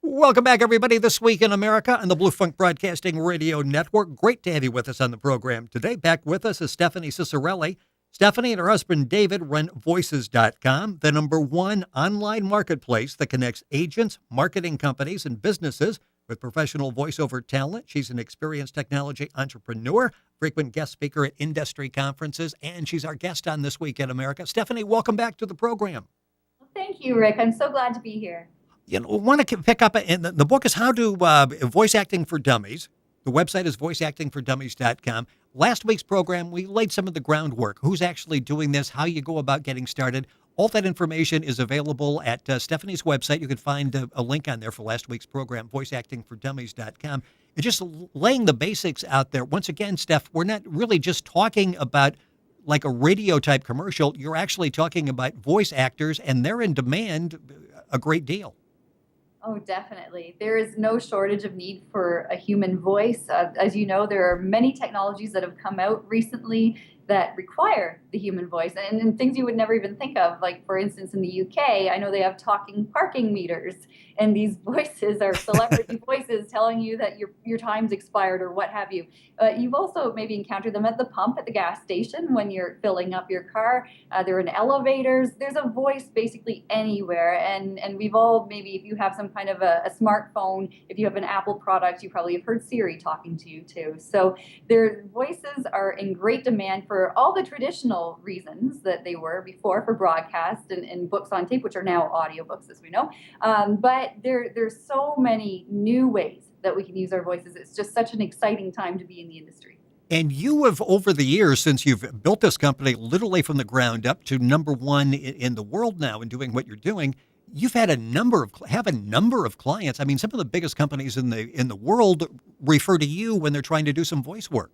Welcome back, everybody. This Week in America on the Blue Funk Broadcasting Radio Network. Great to have you with us on the program today. Back with us is Stephanie Ciccarelli. Stephanie and her husband David run Voices.com, the #1 online marketplace that connects agents, marketing companies, and businesses with professional voiceover talent. She's an experienced technology entrepreneur, frequent guest speaker at industry conferences, and she's our guest on This Week in America. Stephanie, welcome back to the program. Well, thank you, Rick. I'm so glad to be here. You know, want to pick up, and the book is How to Voice Acting for Dummies. The website is voiceactingfordummies.com. Last week's program, we laid some of the groundwork. Who's actually doing this, how you go about getting started. All that information is available at Stephanie's website. You can find a link on there for last week's program, voiceactingfordummies.com. And just laying the basics out there. Once again, Steph, we're not really just talking about like a radio type commercial. You're actually talking about voice actors, and they're in demand a great deal. Oh, definitely. There is no shortage of need for a human voice. As you know, there are many technologies that have come out recently that require the human voice and things you would never even think of. Like, for instance, in the UK, I know they have talking parking meters, and these voices are celebrity voices telling you that your time's expired or what have you. You've also maybe encountered them at the pump at the gas station when you're filling up your car. They're in elevators. There's a voice basically anywhere. And we've all, maybe if you have some kind of a smartphone, if you have an Apple product, you probably have heard Siri talking to you too. So their voices are in great demand for all the traditional reasons that they were before for broadcast and books on tape, which are now audiobooks, as we know. But there's so many new ways that we can use our voices. It's just such an exciting time to be in the industry. And you have, over the years, since you've built this company literally from the ground up to #1 in the world now and doing what you're doing, you've had a number of clients. I mean, some of the biggest companies in the world refer to you when they're trying to do some voice work.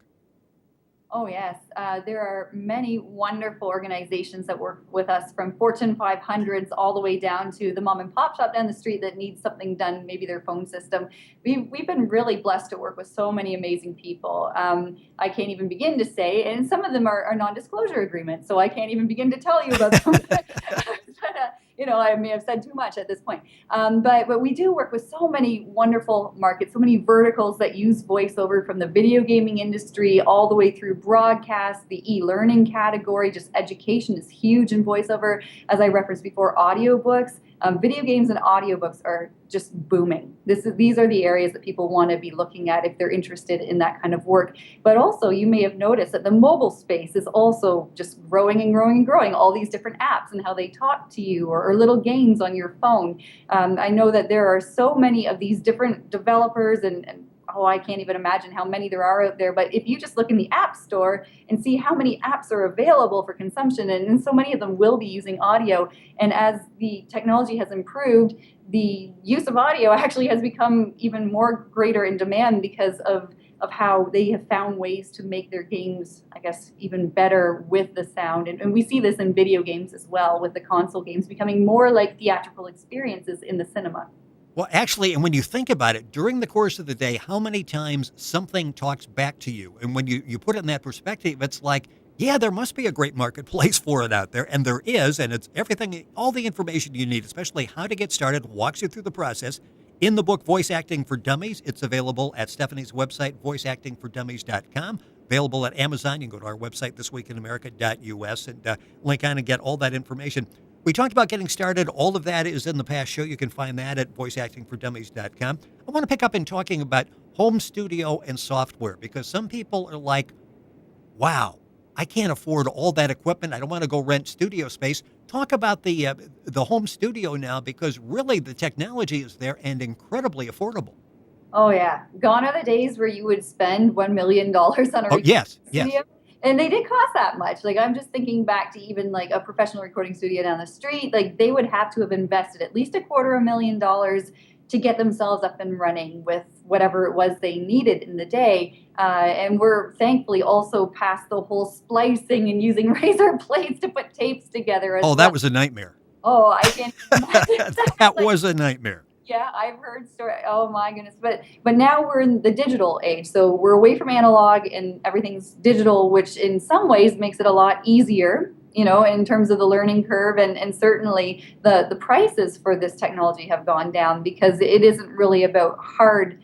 Oh, yes. There are many wonderful organizations that work with us, from Fortune 500s all the way down to the mom and pop shop down the street that needs something done, maybe their phone system. We've been really blessed to work with so many amazing people. I can't even begin to say, and some of them are non-disclosure agreements, so I can't even begin to tell you about them. I may have said too much at this point. But we do work with so many wonderful markets, so many verticals that use voiceover, from the video gaming industry all the way through broadcast, the e-learning category. Just education is huge in voiceover. As I referenced before, audiobooks. Video games and audiobooks are just booming. These are the areas that people want to be looking at if they're interested in that kind of work. But also, you may have noticed that the mobile space is also just growing and growing and growing. All these different apps and how they talk to you, or little games on your phone. I know that there are so many of these different developers and I can't even imagine how many there are out there. But if you just look in the App Store and see how many apps are available for consumption, and so many of them will be using audio. And as the technology has improved, the use of audio actually has become even more greater in demand because of how they have found ways to make their games, I guess, even better with the sound. And we see this in video games as well, with the console games becoming more like theatrical experiences in the cinema. Well, actually, and when you think about it, during the course of the day, how many times something talks back to you? And when you put it in that perspective, it's like, yeah, there must be a great marketplace for it out there. And there is, and it's everything, all the information you need, especially how to get started, walks you through the process. In the book, Voice Acting for Dummies, it's available at Stephanie's website, voiceactingfordummies.com. Available at Amazon. You can go to our website, thisweekinamerica.us, and link on and get all that information. We talked about getting started. All of that is in the past show. You can find that at voiceactingfordummies.com. I want to pick up in talking about home studio and software, because some people are like, wow, I can't afford all that equipment. I don't want to go rent studio space. Talk about the home studio now, because really the technology is there and incredibly affordable. Oh, yeah. Gone are the days where you would spend $1 million on a recording studio. And they did cost that much. Like, I'm just thinking back to even like a professional recording studio down the street. Like, they would have to have invested at least $250,000 to get themselves up and running with whatever it was they needed in the day. And we're thankfully also past the whole splicing and using razor blades to put tapes together. That was a nightmare. Oh, I can't imagine. That was a nightmare. Yeah, I've heard stories. Oh my goodness! But now we're in the digital age, so we're away from analog and everything's digital, which in some ways makes it a lot easier in terms of the learning curve, and certainly the prices for this technology have gone down because it isn't really about hard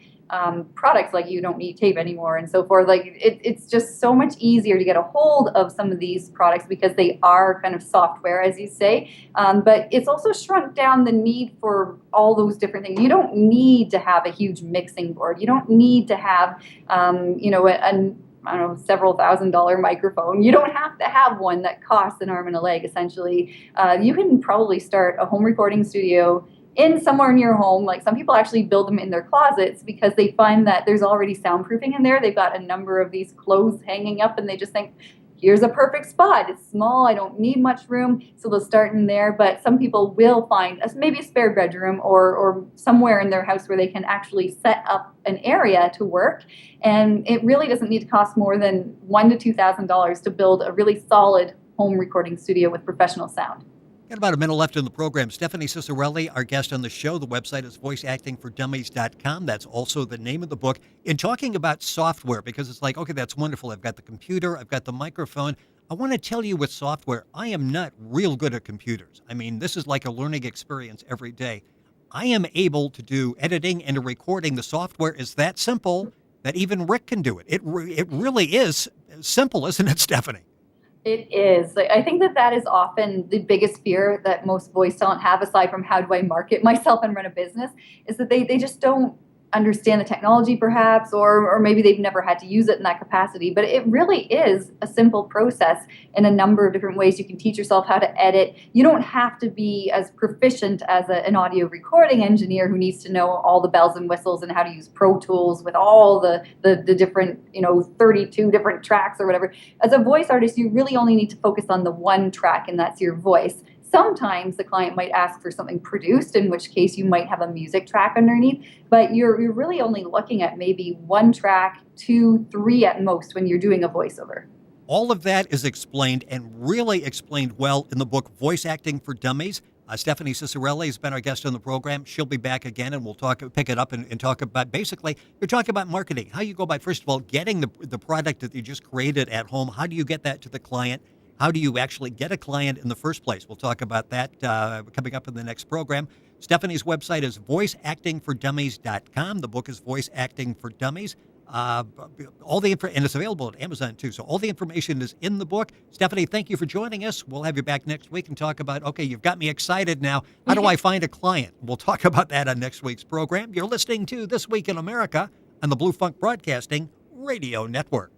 products, like you don't need tape anymore and so forth. Like it's just so much easier to get a hold of some of these products because they are kind of software, as you say. But it's also shrunk down the need for all those different things. You don't need to have a huge mixing board. You don't need to have, I don't know, several $1,000 microphone. You don't have to have one that costs an arm and a leg, essentially. You can probably start a home recording studio in somewhere in your home. Like some people actually build them in their closets because they find that there's already soundproofing in there. They've got a number of these clothes hanging up and they just think, here's a perfect spot. It's small. I don't need much room. So they'll start in there. But some people will find maybe a spare bedroom or somewhere in their house where they can actually set up an area to work. And it really doesn't need to cost more than $1,000 to $2,000 to build a really solid home recording studio with professional sound. Got about a minute left in the program. Stephanie Ciccarelli, our guest on the show. The website is voiceactingfordummies.com. That's also the name of the book. In talking about software, because it's like, okay, that's wonderful. I've got the computer. I've got the microphone. I want to tell you with software, I am not real good at computers. I mean, this is like a learning experience every day. I am able to do editing and recording. The software is that simple that even Rick can do it. It really is simple, isn't it, Stephanie? It is. I think that is often the biggest fear that most voice talent have, aside from how do I market myself and run a business, is that they just don't understand the technology perhaps, or maybe they've never had to use it in that capacity. But it really is a simple process in a number of different ways. You can teach yourself how to edit. You don't have to be as proficient as an audio recording engineer who needs to know all the bells and whistles and how to use Pro Tools with all the different, 32 different tracks or whatever. As a voice artist, you really only need to focus on the one track, and that's your voice. Sometimes the client might ask for something produced, in which case you might have a music track underneath, but you're really only looking at maybe one track, 2, 3 at most when you're doing a voiceover. All of that is explained and really explained well in the book, Voice Acting for Dummies. Stephanie Ciccarelli has been our guest on the program. She'll be back again, and we'll pick it up and talk about, basically, you're talking about marketing. How you go about, first of all, getting the product that you just created at home. How do you get that to the client? How do you actually get a client in the first place? We'll talk about that coming up in the next program. Stephanie's website is voiceactingfordummies.com. The book is Voice Acting for Dummies. And it's available at Amazon too. So all the information is in the book. Stephanie, thank you for joining us. We'll have you back next week and talk about, okay, you've got me excited now. How do I find a client? We'll talk about that on next week's program. You're listening to This Week in America on the Blue Funk Broadcasting Radio Network.